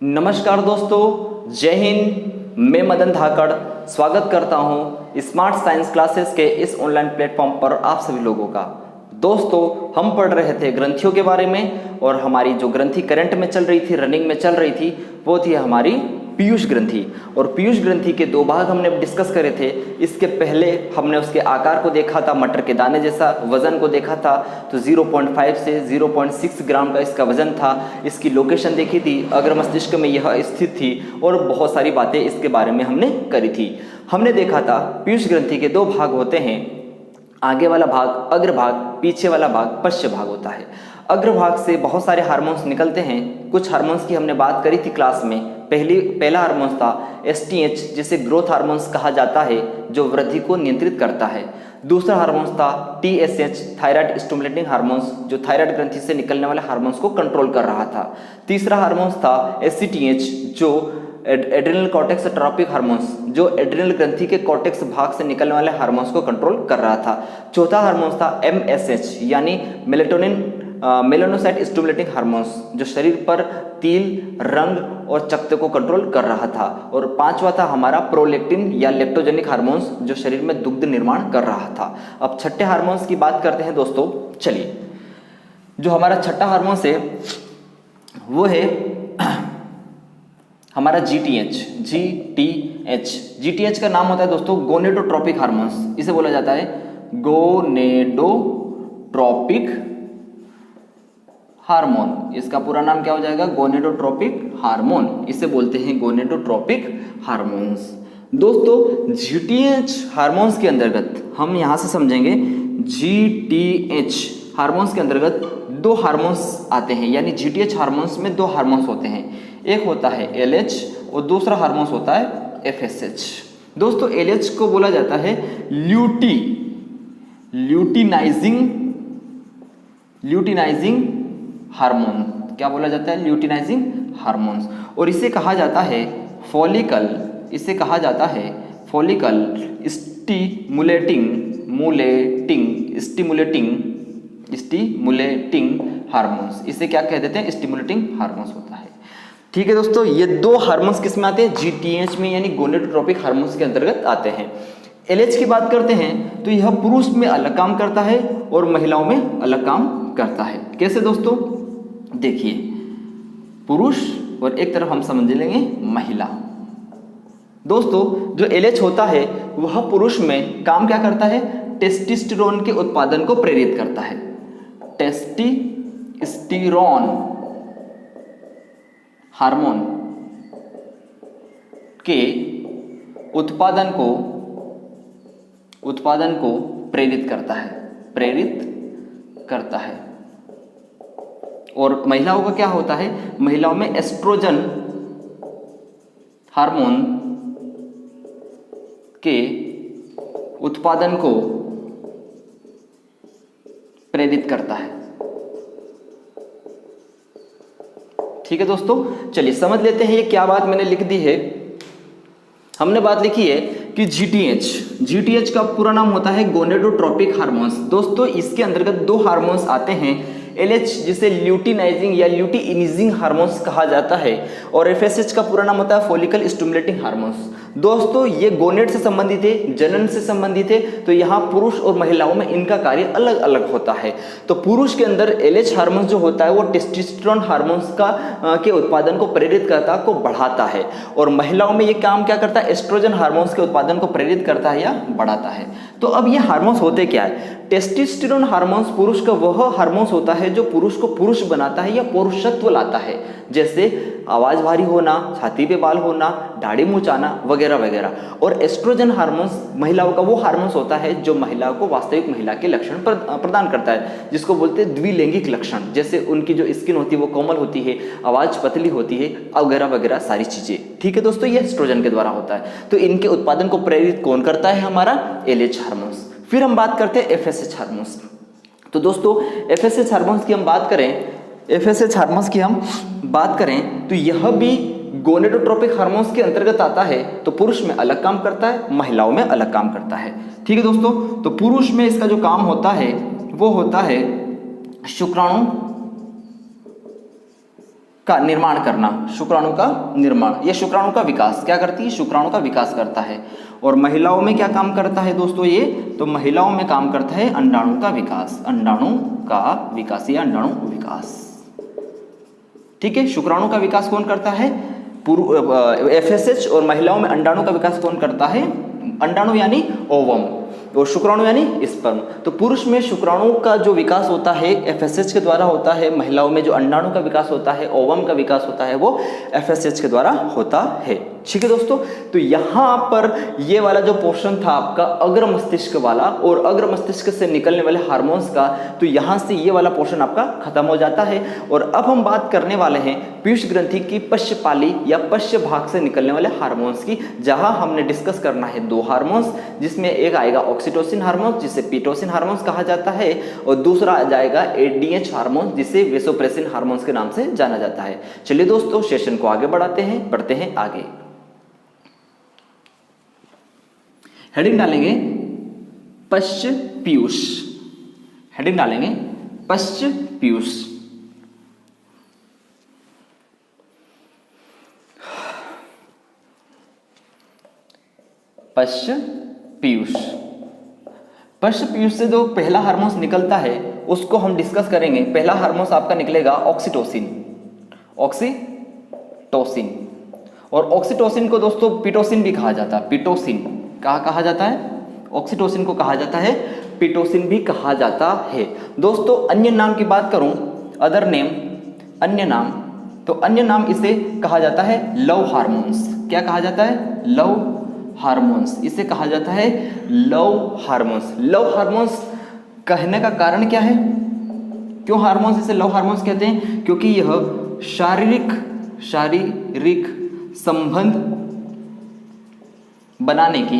नमस्कार दोस्तों, जय हिंद। मैं मदन धाकड़ स्वागत करता हूं स्मार्ट साइंस क्लासेस के इस ऑनलाइन प्लेटफॉर्म पर आप सभी लोगों का। दोस्तों, हम पढ़ रहे थे ग्रंथियों के बारे में और हमारी जो ग्रंथि करंट में चल रही थी, रनिंग में चल रही थी, वो थी हमारी पीयूष ग्रंथि। और पीयूष ग्रंथि के दो भाग हमने डिस्कस करे थे। इसके पहले हमने उसके आकार को देखा था, मटर के दाने जैसा। वजन को देखा था तो 0.5 से 0.6 ग्राम का इसका वजन था। इसकी लोकेशन देखी थी, अग्र मस्तिष्क में यह स्थित थी और बहुत सारी बातें इसके बारे में हमने करी थी। हमने देखा था पीयूष ग्रंथि के दो भाग होते हैं, आगे वाला भाग अग्र भाग, पीछे वाला भाग पश्च भाग होता है। अग्र भाग से बहुत सारे हार्मोन्स निकलते हैं। कुछ हार्मोन्स की हमने बात करी थी क्लास में। पहला हार्मोन्स था एसटीएच, जिसे ग्रोथ हार्मोन्स कहा जाता है, जो वृद्धि को नियंत्रित करता है। दूसरा हार्मोन्स था टीएसएच, थायराइड स्टिमुलेटिंग हार्मोन्स, जो थायराइड ग्रंथि से निकलने वाले हार्मोन्स को कंट्रोल कर रहा था। तीसरा हार्मोन्स था एसीटीएच, जो एड्रिनल कॉर्टेक्स ट्रॉपिक हार्मोन्स, जो एड्रिनल ग्रंथि के कॉर्टेक्स भाग से निकलने वाले हार्मोन्स को कंट्रोल कर रहा था। चौथा हार्मोन्स था एमएसएच, यानी मेलेटोनिन मेलानोसाइट स्टिमुलेटिंग हार्मोन्स, जो शरीर पर तिल, रंग और चकत्ते को कंट्रोल कर रहा था। और पांचवा था हमारा प्रोलेक्टिन या लेप्टोजेनिक हार्मोन्स, जो शरीर में दुग्ध निर्माण कर रहा था। अब छठे हार्मोन्स की बात करते हैं दोस्तों। चलिए, जो हमारा छठा हार्मोन्स है वो है हमारा जीटीएच। जीटीएच का नाम होता है दोस्तों गोनेडोट्रोपिक हार्मोन्स। इसे बोला जाता है गोनेडोट्रोपिक हार्मोन। इसका पूरा नाम क्या हो जाएगा? Gonadotropic hormone. इसे बोलते हैं गोनेडोट्रोपिक हार्मोन्स। दोस्तों, जीटीएच हार्मोन्स के अंतर्गत हम यहां से समझेंगे, जीटीएच हार्मोन्स के अंतर्गत दो हार्मोन्स आते हैं, यानी जीटीएच हार्मोन्स में दो हार्मोन्स होते हैं। एक होता है एलएच और दूसरा हार्मोन्स होता है एफएसएच। दोस्तों, एलएच को बोला जाता है ल्यूटिनाइजिंग हार्मोन। क्या बोला जाता है? Luteinising hormones. और इसे कहा जाता है फॉलिकल स्टिमुलेटिंग हार्मोन्स। इसे क्या कह देते हैं? स्टिमुलेटिंग हार्मोन्स होता है। ठीक है दोस्तों, ये दो हार्मोन्स किस में आते हैं? जीटीएच में, यानी गोनेडोट्रोपिक हार्मोन्स के अंतर्गत आते हैं। एलएच की बात करते हैं तो यह पुरुष में अलग काम करता है और महिलाओं में अलग काम करता है। कैसे दोस्तों? देखिए, पुरुष और एक तरफ हम समझ लेंगे महिला। दोस्तों, जो एलएच होता है वह पुरुष में काम क्या करता है? टेस्टोस्टेरोन के उत्पादन को प्रेरित करता है। टेस्टोस्टेरोन हार्मोन के उत्पादन को प्रेरित करता है। और महिलाओं का क्या होता है? महिलाओं में एस्ट्रोजन हार्मोन के उत्पादन को प्रेरित करता है। ठीक है दोस्तों, चलिए समझ लेते हैं ये क्या बात मैंने लिख दी है। हमने बात लिखी है कि जीटीएच का पूरा नाम होता है गोनेडोट्रोपिक हार्मोन्स। दोस्तों, इसके अंतर्गत दो हार्मोन्स आते हैं, एलएच जिसे ल्यूटिनाइजिंग या ल्यूटिइनिजिंग हार्मोन्स कहा जाता है, और एफएसएच का पूरा नाम होता है फॉलिकल स्टिमुलेटिंग हार्मोन्स। दोस्तों, ये गोनेड से संबंधित है, जनन से संबंधित है, तो यहाँ पुरुष और महिलाओं में इनका कार्य अलग अलग होता है। तो पुरुष के अंदर एलएच हार्मोन्स जो होता है वो टेस्टोस्टेरोन हार्मोन्स के उत्पादन को प्रेरित करता को बढ़ाता है, और महिलाओं में ये काम क्या करता है? एस्ट्रोजन हार्मोन्स के उत्पादन को प्रेरित करता है या बढ़ाता है। तो अब ये हार्मोन्स होते क्या है? टेस्टोस्टेरोन हार्मोन्स पुरुष का वह हार्मोन्स होता है जो पुरुष को पुरुष बनाता है या पौरुषत्व लाता है, जैसे आवाज भारी होना, छाती पे बाल होना, दाढ़ी मूंछ आना वगैरह वगैरह। और एस्ट्रोजन हार्मोन्स महिलाओं का वो हार्मोन्स होता है जो महिला को वास्तविक महिला के लक्षण प्रदान करता है, जिसको बोलते हैं द्विलैंगिक लक्षण। जैसे उनकी जो स्किन होती है वो कोमल होती है, आवाज पतली होती है, वगैरह वगैरह सारी चीजें। ठीक है दोस्तों, ये एस्ट्रोजन के द्वारा होता है। तो इनके उत्पादन को प्रेरित कौन करता है? हमारा एलएच हार्मोन्स। फिर हम बात करते हैं एफएसएच हार्मोन्स। तो दोस्तों, एफएसएच हार्मोन्स की हम बात करें तो यह भी गोनेडोट्रोपिक हार्मोन्स के अंतर्गत आता है। तो पुरुष में अलग काम करता है, महिलाओं में अलग काम करता है। ठीक है दोस्तों, तो पुरुष में इसका जो काम होता है वो होता है शुक्राणु का निर्माण करना, शुक्राणु का निर्माण या शुक्राणु का विकास क्या करती है, शुक्राणु का विकास करता है। और महिलाओं में क्या काम करता है दोस्तों ये, तो महिलाओं में काम करता है अंडाणु का विकास, अंडाणु का विकास या अंडाणु विकास। ठीक है, शुक्राणु का विकास कौन करता है, FSH, और महिलाओं में अंडाणु का विकास कौन करता है, अंडाणु यानी ओवम और शुक्राणु यानी स्पर्म। तो पुरुष में शुक्राणु का जो विकास होता है FSH के द्वारा होता है, महिलाओं में जो अंडाणु का विकास होता है, ओवम का विकास होता है, वो FSH के द्वारा होता है। ठीक है दोस्तों, तो यहाँ पर ये वाला जो पोर्शन था आपका अग्र मस्तिष्क वाला और अग्र मस्तिष्क से निकलने वाले हार्मोन्स का, तो यहाँ से ये वाला पोर्शन आपका खत्म हो जाता है। और अब हम बात करने वाले हैं पीयूष ग्रंथि की पश्च पाली या पश्च भाग से निकलने वाले हार्मोन्स की, जहां हमने डिस्कस करना है 2 हार्मोन्स, जिसमें एक आएगा ऑक्सीटोसिन हार्मोन जिसे पीटोसिन हार्मोन्स कहा जाता है, और दूसरा आ जाएगा ADH हार्मोन जिसे वेसोप्रेसिन हार्मोन्स के नाम से जाना जाता है। चलिए दोस्तों, सेशन को आगे बढ़ते हैं आगे। हेडिंग डालेंगे पश्च पीयूष, हेडिंग डालेंगे पश्च पीयूष। पश्च पीयूष, पश्च पीयूष से जो पहला हार्मोन निकलता है उसको हम डिस्कस करेंगे। पहला हार्मोन आपका निकलेगा ऑक्सीटोसिन, ऑक्सीटोसिन। और ऑक्सीटोसिन को दोस्तों पिटोसिन भी कहा जाता है, पिटोसिन कहा जाता है, ऑक्सीटोसिन को कहा जाता है, पिटोसिन भी कहा जाता है। दोस्तों अन्य नाम की बात करूं, अदर नेम, अन्य नाम, तो अन्य नाम इसे कहा जाता है लव हार्मोन्स। क्या कहा जाता है, लव हार्मोन्स, इसे कहा जाता है लव हार्मोन्स। लव हार्मोन्स कहने का कारण क्या है, क्यों हार्मोन्स इसे लव हार्मोन्स कहते हैं, क्योंकि यह शारीरिक संबंध बनाने की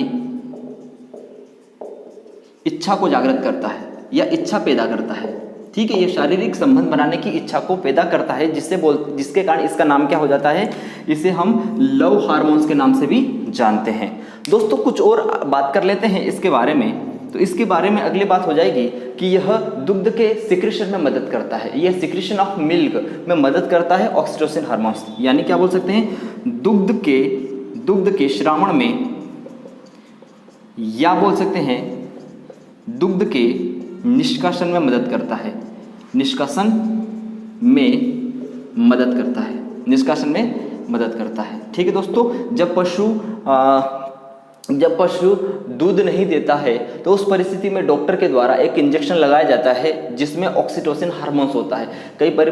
इच्छा को जागृत करता है या इच्छा पैदा करता है। ठीक है, ये शारीरिक संबंध बनाने की इच्छा को पैदा करता है, जिसके कारण इसका नाम क्या हो जाता है, इसे हम लव हार्मोन्स के नाम से भी जानते हैं। दोस्तों कुछ और बात कर लेते हैं इसके बारे में। तो इसके बारे में अगली बात हो जाएगी कि यह दुग्ध के सिक्रेशन में मदद करता है, यह सिक्रेशन ऑफ मिल्क में मदद करता है ऑक्सीटोसिन हार्मोन्स, यानी क्या बोल सकते हैं, दुग्ध के श्रावण में, या बोल सकते हैं दुग्ध के निष्कासन में मदद करता है, निष्कासन में मदद करता है, निष्कासन में मदद करता है। ठीक है दोस्तों, जब पशु दूध नहीं देता है तो उस परिस्थिति में डॉक्टर के द्वारा एक इंजेक्शन लगाया जाता है जिसमें ऑक्सीटोसिन हार्मोन्स होता है। कई बार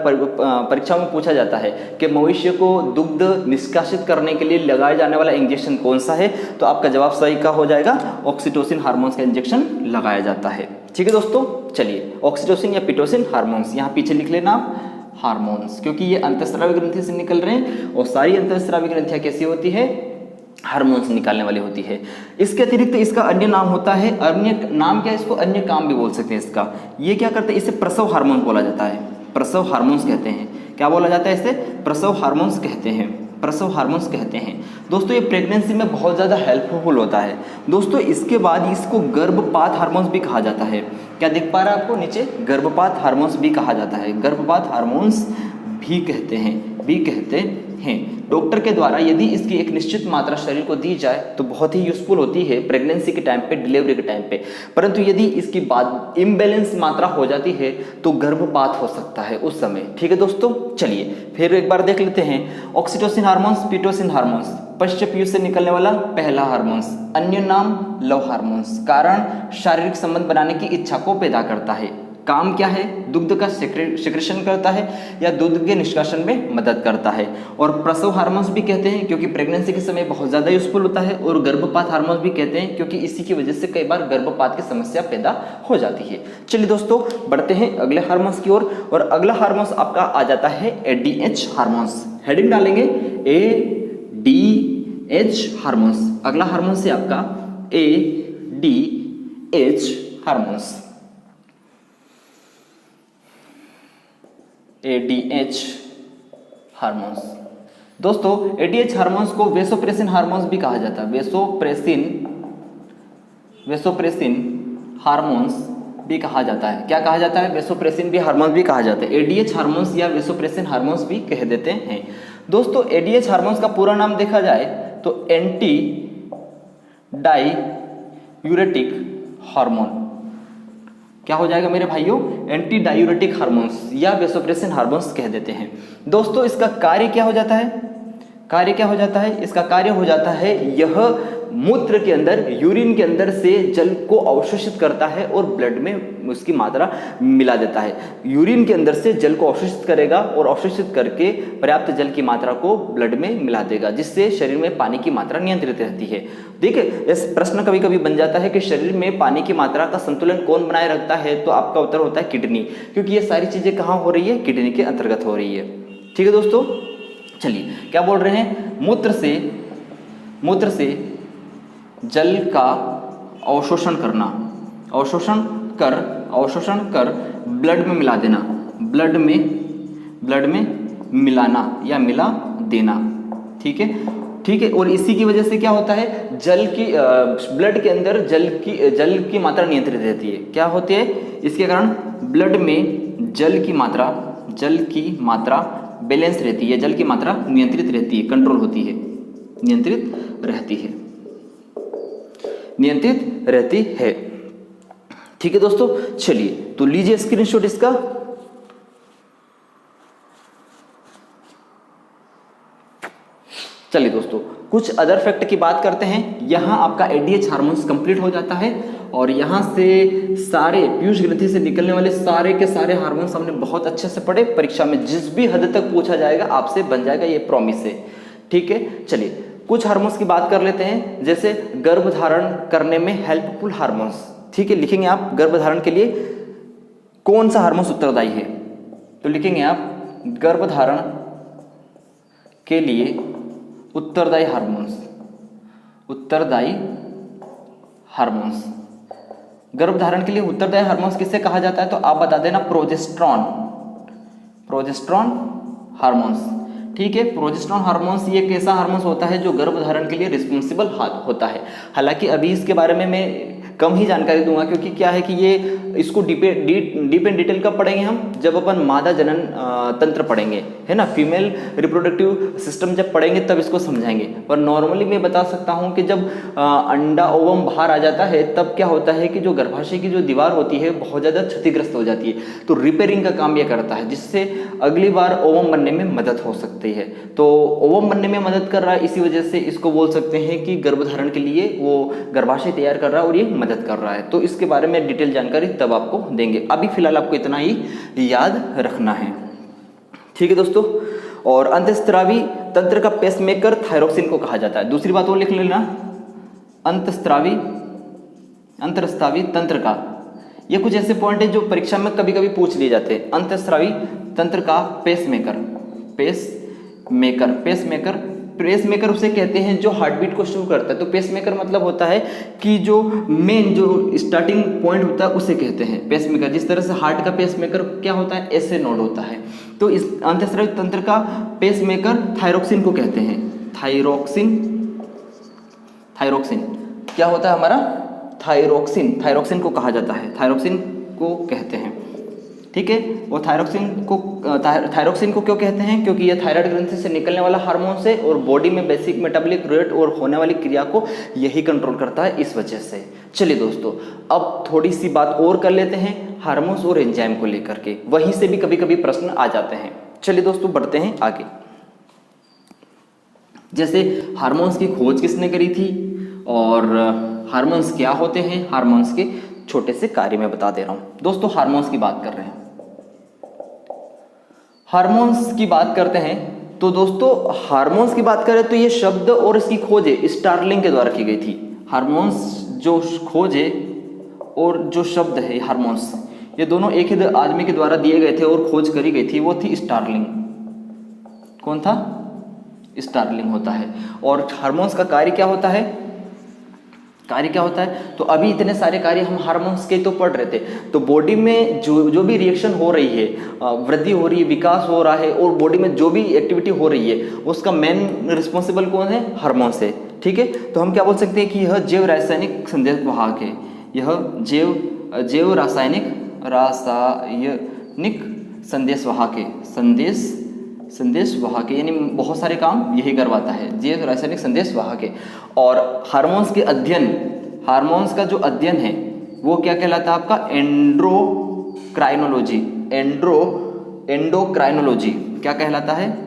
परीक्षा में पूछा जाता है कि मवेशी को दुग्ध निष्कासित करने के लिए लगाया जाने वाला इंजेक्शन कौन सा है, तो आपका जवाब सही का हो जाएगा, ऑक्सीटोसिन हार्मोन्स का इंजेक्शन लगाया जाता है। ठीक है दोस्तों, चलिए ऑक्सीटोसिन या पिटोसिन हार्मोन्स, यहाँ पीछे लिख लेना आप हार्मोन्स, क्योंकि ये अंतःस्रावी ग्रंथि से निकल रहे हैं और सारी अंतःस्रावी ग्रंथियाँ कैसी होती है, हार्मोन्स निकालने वाली होती है। इसके अतिरिक्त इसका अन्य नाम होता है, अन्य नाम क्या है, इसको अन्य काम भी बोल सकते हैं इसका। ये क्या करते हैं, इसे प्रसव हार्मोन बोला जाता है, प्रसव हार्मोन्स कहते हैं। क्या बोला जाता है इसे, प्रसव हार्मोन्स कहते हैं, प्रसव हार्मोन्स कहते हैं। दोस्तों ये प्रेगनेंसी में बहुत ज़्यादा हेल्पफुल होता है। दोस्तों इसके बाद इसको गर्भपात हार्मोन्स भी कहा जाता है। क्या दिख पा रहा है आपको नीचे, गर्भपात हार्मोन्स भी कहा जाता है, गर्भपात हार्मोन्स भी कहते हैं। डॉक्टर के द्वारा यदि इसकी एक निश्चित मात्रा शरीर को दी जाए तो बहुत ही यूजफुल होती है प्रेगनेंसी के टाइम पे, डिलीवरी के टाइम पे। परंतु यदि इसकी बाद इम्बैलेंस मात्रा हो जाती है तो गर्भपात हो सकता है उस समय। ठीक है दोस्तों, चलिए फिर एक बार देख लेते हैं ऑक्सीटोसिन हार्मोन्स, पिटोसिन हार्मोन्स, पश्च पीयूष से निकलने वाला पहला हार्मोन्स, अन्य नाम लव हार्मोन्स, कारण शारीरिक संबंध बनाने की इच्छा को पैदा करता है, काम क्या है, दुग्ध का सिक्रेशन करता है या दूध के निष्कासन में मदद करता है। और प्रसव हार्मोन्स भी कहते हैं क्योंकि प्रेगनेंसी के समय बहुत ज़्यादा यूजफुल होता है, और गर्भपात हार्मोन्स भी कहते हैं क्योंकि इसी की वजह से कई बार गर्भपात की समस्या पैदा हो जाती है। चलिए दोस्तों बढ़ते हैं अगले हार्मोन्स की ओर, और अगला हार्मोन्स आपका आ जाता है ADH हार्मोन्स। हेडिंग डालेंगे ADH हार्मोन्स। अगला हार्मोन से आपका ADH हार्मोन्स, ADH हार्मोन्स। दोस्तों ADH हार्मोन्स को वेसोप्रेसिन हार्मोन्स भी कहा जाता है, वेसोप्रेसिन हार्मोन्स भी कहा जाता है। क्या कहा जाता है? वेसोप्रेसिन भी हार्मोन भी कहा जाता है। एडीएच हार्मोन्स या वेसोप्रेसिन हार्मोन्स भी कह देते हैं। दोस्तों एडीएच हार्मोन्स का पूरा नाम देखा जाए तो एंटी डायूरेटिक हार्मोन। क्या हो जाएगा मेरे भाइयों? एंटी डायूरेटिक हार्मोन्स या वेसोप्रेसिन हार्मोन्स कह देते हैं। दोस्तों इसका कार्य क्या हो जाता है? कार्य क्या हो जाता है? इसका कार्य हो जाता है यह मूत्र के अंदर, यूरिन के अंदर से जल को अवशोषित करता है और ब्लड में उसकी मात्रा मिला देता है। यूरिन के अंदर से जल को अवशोषित करेगा और अवशोषित करके पर्याप्त जल की मात्रा को ब्लड में मिला देगा, जिससे शरीर में पानी की मात्रा नियंत्रित रहती है। देखिए इस प्रश्न कभी कभी बन जाता है कि शरीर में पानी की मात्रा का संतुलन कौन बनाए रखता है? तो आपका उत्तर होता है किडनी, क्योंकि ये सारी चीजें कहाँ हो रही है? किडनी के अंतर्गत हो रही है। ठीक है दोस्तों, चलिए क्या बोल रहे हैं? मूत्र से जल का अवशोषण करना, अवशोषण कर ब्लड में मिला देना, ब्लड में मिलाना या मिला देना। ठीक है। और इसी की वजह से क्या होता है? ब्लड के अंदर जल की मात्रा नियंत्रित रहती है। क्या होती है? इसके कारण ब्लड में जल की मात्रा बैलेंस रहती है, जल की मात्रा नियंत्रित रहती है, कंट्रोल होती है, नियंत्रित रहती है। ठीक है दोस्तों, चलिए तो लीजिए स्क्रीनशॉट इसका। चलिए दोस्तों कुछ अदर फैक्ट की बात करते हैं। यहाँ आपका एडीएच हार्मोन्स कंप्लीट हो जाता है और यहाँ से सारे पीयूष ग्रंथि से निकलने वाले सारे के सारे हार्मोन्स हमने बहुत अच्छे से पढ़े। परीक्षा में जिस भी हद तक पूछा जाएगा आपसे बन जाएगा, ये प्रॉमिस है। ठीक है, चलिए कुछ हार्मोन्स की बात कर लेते हैं, जैसे गर्भधारण करने में हेल्पफुल हार्मोन्स। ठीक है, लिखेंगे आप गर्भधारण के लिए कौन सा हार्मोन्स उत्तरदायी है? तो लिखेंगे आप गर्भधारण के लिए उत्तरदायी हार्मोन्स। गर्भधारण के लिए उत्तरदायी हार्मोन्स किसे कहा जाता है? तो आप बता देना, प्रोजेस्टेरॉन हार्मोन्स। ठीक है, प्रोजेस्टेरॉन हार्मोन्स ये कैसा हार्मोन्स होता है जो गर्भधारण के लिए रिस्पॉन्सिबल होता है। हालांकि अभी इसके बारे में मैं कम ही जानकारी दूंगा, क्योंकि क्या है कि इसको डीप एंड डिटेल कब पढ़ेंगे हम? जब अपन मादा जनन तंत्र पढ़ेंगे, है ना, फीमेल रिप्रोडक्टिव सिस्टम जब पढ़ेंगे तब इसको समझाएंगे। पर नॉर्मली मैं बता सकता हूं कि जब अंडा ओवम बाहर आ जाता है तब क्या होता है कि जो गर्भाशय की जो दीवार होती है बहुत ज़्यादा क्षतिग्रस्त हो जाती है, तो रिपेयरिंग का काम यह करता है, जिससे अगली बार ओवम बनने में मदद हो सकती है। तो ओवम बनने में मदद कर रहा है, इसी वजह से इसको बोल सकते हैं कि गर्भधारण के लिए वो गर्भाशय तैयार कर रहा है और ये मदद कर रहा है। तो इसके बारे में डिटेल जानकारी तब आपको देंगे, अभी फिलहाल आपको इतना ही याद रखना है। ठीक है दोस्तों, और अंतःस्रावी तंत्र का पेसमेकर थायरोक्सिन को कहा जाता है। दूसरी बात वो लिख लेना, अंतःस्रावी तंत्र का, ये कुछ ऐसे पॉइंट है जो परीक्षा में कभी कभी पूछ लिए जाते हैं। अंतःस्रावी तंत्र का पेसमेकर उसे कहते हैं जो हार्टबीट को शुरू करता है। तो पेसमेकर मतलब होता है कि जो मेन जो स्टार्टिंग पॉइंट होता है उसे कहते हैं पेसमेकर। जिस तरह से हार्ट का पेसमेकर क्या होता है? ऐसे नोड होता है। तो इस अंतःस्रावी तंत्र का पेसमेकर थायरोक्सिन को कहते हैं। थायरोक्सिन क्या होता है हमारा? थायरोक्सिन को कहा जाता है, थायरोक्सिन को कहते हैं। ठीक है, और थायरोक्सिन को क्यों कहते हैं? क्योंकि यह थायराइड ग्रंथि से निकलने वाला हार्मोन है और बॉडी में बेसिक मेटाबॉलिक रेट और होने वाली क्रिया को यही कंट्रोल करता है, इस वजह से। चलिए दोस्तों, अब थोड़ी सी बात और कर लेते हैं हार्मोन्स और एंजाइम को लेकर के, वहीं से भी कभी कभी प्रश्न आ जाते हैं। चलिए दोस्तों बढ़ते हैं आगे। जैसे हार्मोन्स की खोज किसने करी थी और हार्मोन्स क्या होते हैं, हार्मोन्स के छोटे से कार्य में बता दे रहा हूं। दोस्तों हार्मोन्स की बात कर रहे हैं, हार्मोन्स की बात करते हैं तो दोस्तों हार्मोन्स की बात करें तो ये शब्द और इसकी खोज स्टार्लिंग के द्वारा की गई थी। हार्मोन्स जो खोज है और जो शब्द है हार्मोन्स, ये दोनों एक ही आदमी के द्वारा दिए गए थे और खोज करी गई थी, वो थी स्टार्लिंग। कौन था? स्टार्लिंग होता है। और हार्मोन्स का कार्य क्या होता है? तो अभी इतने सारे कार्य हम हार्मोन्स के तो पढ़ रहे थे। तो बॉडी में जो भी रिएक्शन हो रही है, वृद्धि हो रही है, विकास हो रहा है और बॉडी में जो भी एक्टिविटी हो रही है उसका मेन रिस्पॉन्सिबल कौन है? हार्मोन्स है। ठीक है, तो हम क्या बोल सकते हैं कि यह जैव रासायनिक संदेश वाहक है। यह जैव जैव रासायनिक संदेश वाहक यानी बहुत सारे काम यही करवाता है, जैव रासायनिक संदेश वाहक। और हार्मोन्स के अध्ययन, हार्मोन्स का जो अध्ययन है वो क्या कहलाता है आपका? एंडोक्राइनोलॉजी। एंडोक्राइनोलॉजी क्या कहलाता है?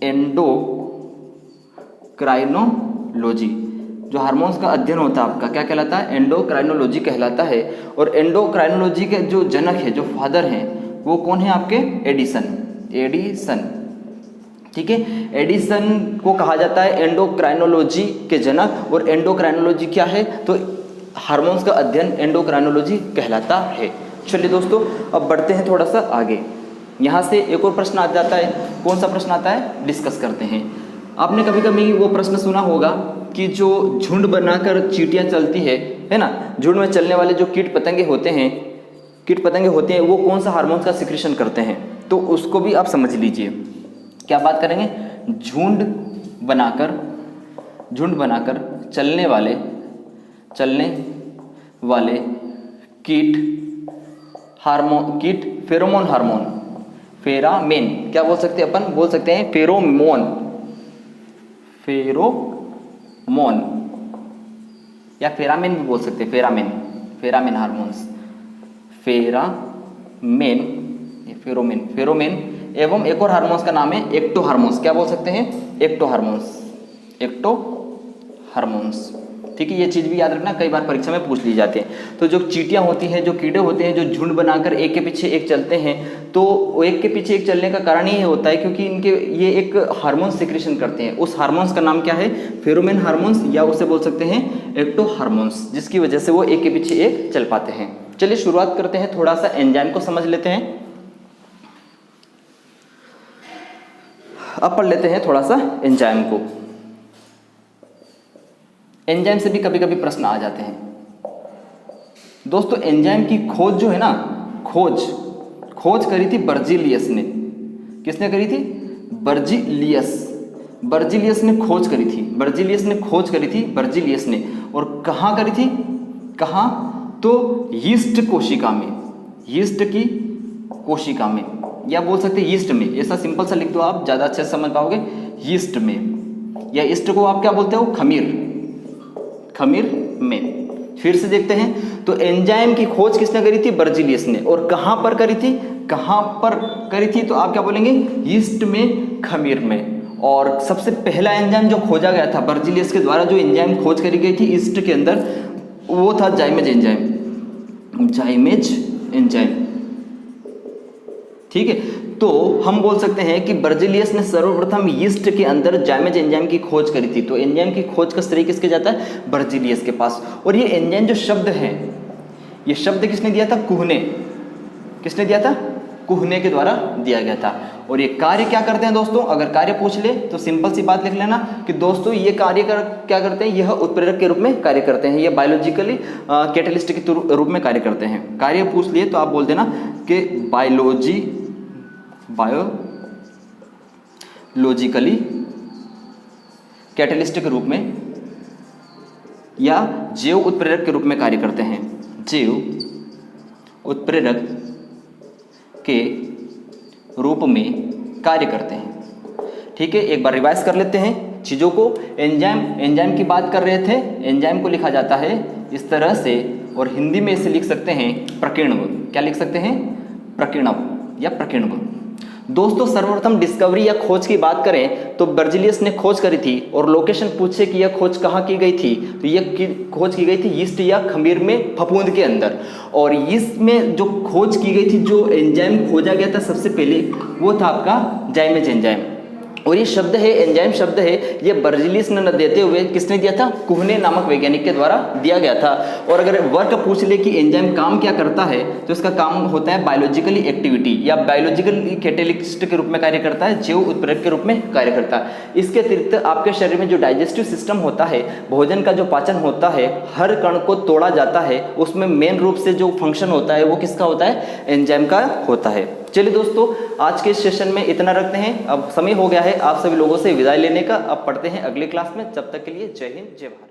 एंडोक्राइनोलॉजी। जो हार्मोन्स का अध्ययन होता है आपका क्या कहलाता है? एंडोक्राइनोलॉजी कहलाता है। और एंडोक्राइनोलॉजी के जो जनक है, जो फादर हैं, वो कौन है आपके? एडिसन। ठीक है, एडिसन को कहा जाता है एंडोक्राइनोलॉजी के जनक। और एंडोक्राइनोलॉजी क्या है? तो हार्मोन्स का अध्ययन एंडोक्राइनोलॉजी कहलाता है। चलिए दोस्तों, अब बढ़ते हैं थोड़ा सा आगे। यहाँ से एक और प्रश्न आ जाता है। कौन सा प्रश्न आता है? डिस्कस करते हैं। आपने कभी कभी वो प्रश्न सुना होगा कि जो झुंड बनाकर चींटियाँ चलती है ना, झुंड में चलने वाले जो कीट पतंगे होते हैं वो कौन सा हार्मोन्स का सिक्रीशन करते हैं? तो उसको भी आप समझ लीजिए। क्या बात करेंगे? झुंड बनाकर चलने वाले कीट फेरामेन, क्या बोल सकते हैं अपन? बोल सकते हैं फेरोमोन या फेरामेन भी बोल सकते हैं। फेरामेन हार्मोन्स, फेरोमेन। एवं एक और हार्मोन्स का नाम है एक्टो हार्मोन्स। क्या बोल सकते हैं? Ecto hormones. ठीक है, ये चीज़ भी याद रखना, कई बार परीक्षा में पूछ ली जाते हैं। तो जो चींटियाँ होती हैं, जो कीड़े होते हैं, जो झुंड बनाकर एक के पीछे एक चलते हैं, तो एक के पीछे एक चलने का कारण ये होता है क्योंकि ये एक हार्मोन सिक्रीशन करते हैं। उस हार्मोन्स का नाम क्या है? फेरोमेन हार्मोन्स, या उसे बोल सकते हैं एक्टो हार्मोन्स, जिसकी वजह से वो एक के पीछे एक चल पाते हैं। चलिए शुरुआत करते हैं, थोड़ा सा एंजाइम को समझ लेते हैं। अब पढ़ लेते हैं थोड़ा सा एंजाइम को। एंजाइम से भी कभी कभी प्रश्न आ जाते हैं दोस्तों। एंजाइम की खोज जो है ना, खोज करी थी बर्जीलियस ने। किसने करी थी? बर्जीलियस ने खोज करी थी। बर्जीलियस ने। और कहाँ करी थी? कहाँ? तो यीस्ट की कोशिका में, या बोल सकते हैं यीस्ट में। ऐसा सिंपल सा लिख दो आप, ज़्यादा अच्छे से समझ पाओगे। यीस्ट में, या यीस्ट को आप क्या बोलते हो? खमीर में। फिर से देखते हैं, तो एंजाइम की खोज किसने करी थी? बर्जीलियस ने। और कहाँ पर करी थी? तो आप क्या बोलेंगे? यीस्ट में, खमीर में। और सबसे पहला एंजाइम जो खोजा गया था बर्जीलियस के द्वारा, जो एंजाइम खोज करी गई थी यीस्ट के अंदर, वो था जाइमेज एंजाइम। ठीक है, तो हम बोल सकते हैं कि बर्जीलियस ने सर्वप्रथम यीस्ट के अंदर जाइमेज एंजाइम की खोज करी थी। तो एंजाइम की खोज का श्रेय किसके जाता है? बर्जीलियस के पास। और ये एंजाइम जो शब्द है, ये शब्द किसने दिया था? किसने दिया था? कुहने के द्वारा दिया गया था। और ये कार्य क्या करते हैं दोस्तों? अगर कार्य पूछ ले तो सिंपल सी बात लिख लेना कि दोस्तों ये कार्य क्या करते हैं? यह उत्प्रेरक के रूप में कार्य करते हैं। ये बायोलॉजिकली कैटलिस्ट के रूप में कार्य करते हैं। कार्य पूछ लिए तो आप बोल देना कि बायोलॉजिकली कैटलिस्ट के रूप में या जैव उत्प्रेरक के रूप में कार्य करते हैं। जैव उत्प्रेरक के रूप में कार्य करते हैं। ठीक है, एक बार रिवाइज कर लेते हैं चीज़ों को। एंजाइम की बात कर रहे थे। एंजाइम को लिखा जाता है इस तरह से, और हिंदी में इसे लिख सकते हैं प्रकीर्णव। क्या लिख सकते हैं? प्रकीर्णव या प्रकीर्णव। दोस्तों सर्वप्रथम डिस्कवरी या खोज की बात करें तो बर्जीलियस ने खोज करी थी। और लोकेशन पूछे कि यह खोज कहाँ की गई थी, तो यह खोज की गई थी यीस्ट या खमीर में, फफूंद के अंदर। और इसमें जो खोज की गई थी, जो एंजाइम खोजा गया था सबसे पहले, वो था आपका जाइमेज एंजाइम। और ये शब्द है, एंजाइम शब्द है, ये बर्जीलियस ने न देते हुए किसने दिया था? कुहने नामक वैज्ञानिक के द्वारा दिया गया था। और अगर वर्क पूछ ले कि एंजाइम काम क्या करता है, तो इसका काम होता है बायोलॉजिकली एक्टिविटी या बायोलॉजिकल कैटेलिस्ट के रूप में कार्य करता है, जैव उत्प्रेरक के रूप में कार्य करता है। इसके अतिरिक्त आपके शरीर में जो डाइजेस्टिव सिस्टम होता है, भोजन का जो पाचन होता है, हर कण को तोड़ा जाता है, उसमें मेन रूप से जो फंक्शन होता है वो किसका होता है? एंजाइम का होता है। चलिए दोस्तों, आज के इस सेशन में इतना रखते हैं। अब समय हो गया है आप सभी लोगों से विदाई लेने का। अब पढ़ते हैं अगली क्लास में। जब तक के लिए जय हिंद, जय भारत।